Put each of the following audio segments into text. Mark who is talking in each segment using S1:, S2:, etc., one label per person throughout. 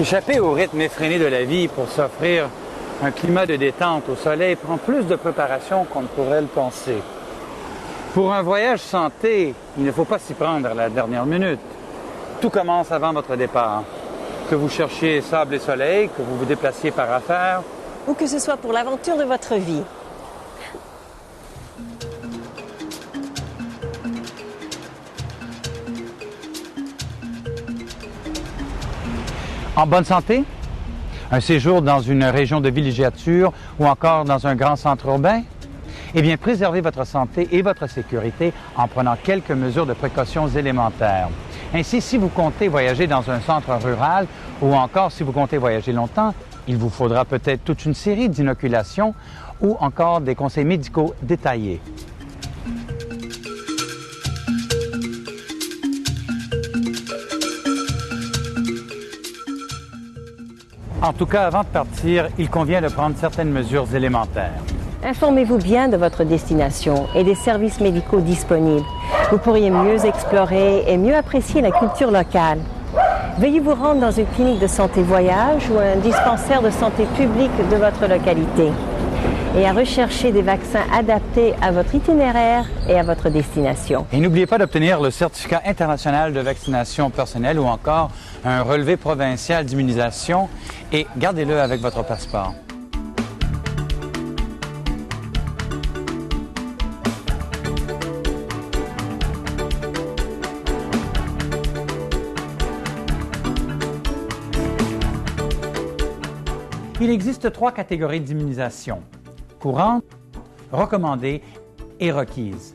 S1: Échapper au rythme effréné de la vie pour s'offrir un climat de détente au soleil prend plus de préparation qu'on ne pourrait le penser. Pour un voyage santé, il ne faut pas s'y prendre à la dernière minute. Tout commence avant votre départ. Que vous cherchiez sable et soleil, que vous vous déplaciez par affaires,
S2: ou que ce soit pour l'aventure de votre vie.
S1: En bonne santé? Un séjour dans une région de villégiature ou encore dans un grand centre urbain? Eh bien, préservez votre santé et votre sécurité en prenant quelques mesures de précautions élémentaires. Ainsi, si vous comptez voyager dans un centre rural ou encore si vous comptez voyager longtemps, il vous faudra peut-être toute une série d'inoculations ou encore des conseils médicaux détaillés. En tout cas, avant de partir, il convient de prendre certaines mesures élémentaires.
S2: Informez-vous bien de votre destination et des services médicaux disponibles. Vous pourriez mieux explorer et mieux apprécier la culture locale. Veuillez vous rendre dans une clinique de santé voyage ou un dispensaire de santé publique de votre localité et à rechercher des vaccins adaptés à votre itinéraire et à votre destination.
S1: Et n'oubliez pas d'obtenir le certificat international de vaccination personnelle ou encore un relevé provincial d'immunisation et gardez-le avec votre passeport. Il existe 3 catégories d'immunisation: courantes, recommandées et requises.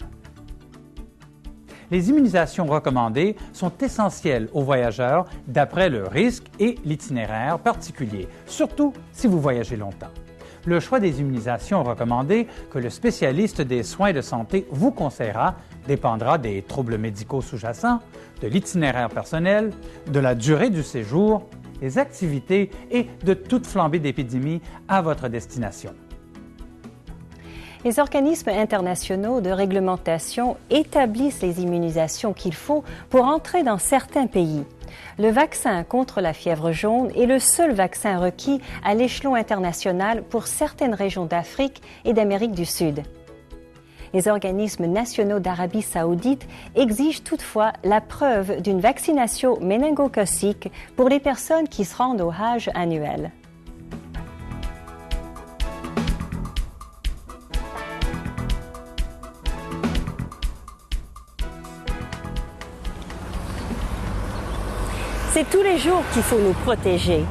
S1: Les immunisations recommandées sont essentielles aux voyageurs d'après le risque et l'itinéraire particulier, surtout si vous voyagez longtemps. Le choix des immunisations recommandées que le spécialiste des soins de santé vous conseillera dépendra des troubles médicaux sous-jacents, de l'itinéraire personnel, de la durée du séjour, des activités et de toute flambée d'épidémie à votre destination.
S2: Les organismes internationaux de réglementation établissent les immunisations qu'il faut pour entrer dans certains pays. Le vaccin contre la fièvre jaune est le seul vaccin requis à l'échelon international pour certaines régions d'Afrique et d'Amérique du Sud. Les organismes nationaux d'Arabie saoudite exigent toutefois la preuve d'une vaccination méningococique pour les personnes qui se rendent au Hajj annuel. C'est tous les jours qu'il faut nous protéger.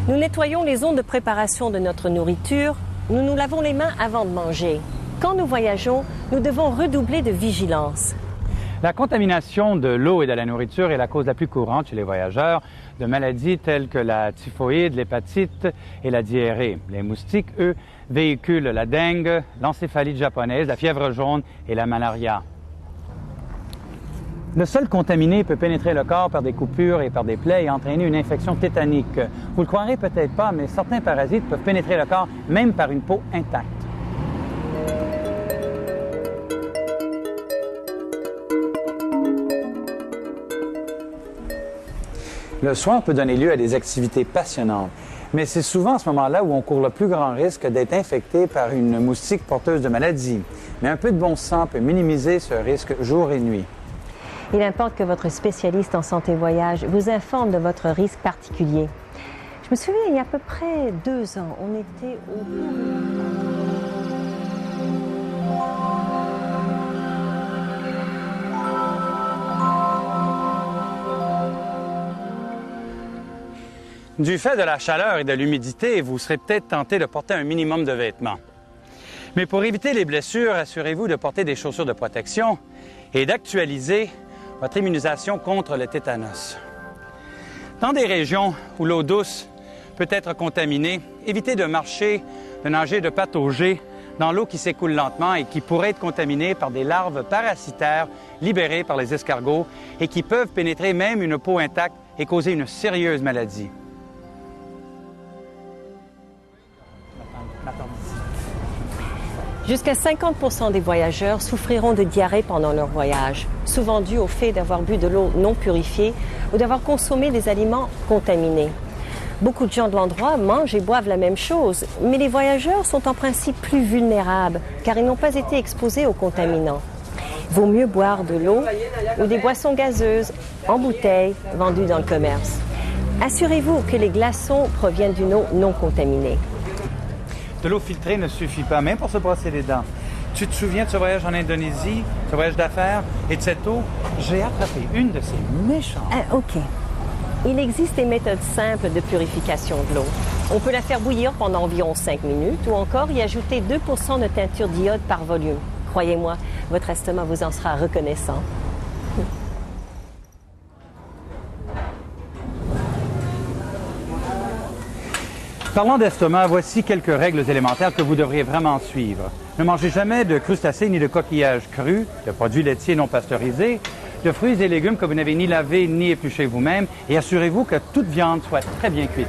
S2: Nous nettoyons les zones de préparation de notre nourriture, nous nous lavons les mains avant de manger. Quand nous voyageons, nous devons redoubler de vigilance.
S1: La contamination de l'eau et de la nourriture est la cause la plus courante chez les voyageurs de maladies telles que la typhoïde, l'hépatite et la diarrhée. Les moustiques, eux, véhiculent la dengue, l'encéphalite japonaise, la fièvre jaune et la malaria. Le sol contaminé peut pénétrer le corps par des coupures et par des plaies et entraîner une infection tétanique. Vous le croirez peut-être pas, mais certains parasites peuvent pénétrer le corps même par une peau intacte. Le soin peut donner lieu à des activités passionnantes, mais c'est souvent à ce moment-là où on court le plus grand risque d'être infecté par une moustique porteuse de maladie. Mais un peu de bon sens peut minimiser ce risque jour et nuit.
S2: Il importe que votre spécialiste en santé voyage vous informe de votre risque particulier. Je me souviens, il y a à peu près 2 ans, on était au...
S1: Du fait de la chaleur et de l'humidité, vous serez peut-être tenté de porter un minimum de vêtements. Mais pour éviter les blessures, assurez-vous de porter des chaussures de protection et d'actualiser votre immunisation contre le tétanos. Dans des régions où l'eau douce peut être contaminée, évitez de marcher, de nager de patauger dans l'eau qui s'écoule lentement et qui pourrait être contaminée par des larves parasitaires libérées par les escargots et qui peuvent pénétrer même une peau intacte et causer une sérieuse maladie.
S2: Jusqu'à 50% des voyageurs souffriront de diarrhée pendant leur voyage, souvent dû au fait d'avoir bu de l'eau non purifiée ou d'avoir consommé des aliments contaminés. Beaucoup de gens de l'endroit mangent et boivent la même chose, mais les voyageurs sont en principe plus vulnérables car ils n'ont pas été exposés aux contaminants. Vaut mieux boire de l'eau ou des boissons gazeuses en bouteilles vendues dans le commerce. Assurez-vous que les glaçons proviennent d'une eau non contaminée.
S1: De l'eau filtrée ne suffit pas, même pour se brosser les dents. Tu te souviens de ce voyage en Indonésie, ce voyage d'affaires, et de cette eau? J'ai attrapé une de ces méchantes.
S2: OK. Il existe des méthodes simples de purification de l'eau. On peut la faire bouillir pendant environ 5 minutes ou encore y ajouter 2 % de teinture d'iode par volume. Croyez-moi, votre estomac vous en sera reconnaissant.
S1: Parlant d'estomac, voici quelques règles élémentaires que vous devriez vraiment suivre. Ne mangez jamais de crustacés ni de coquillages crus, de produits laitiers non pasteurisés, de fruits et légumes que vous n'avez ni lavé ni épluchés vous-même, et assurez-vous que toute viande soit très bien cuite.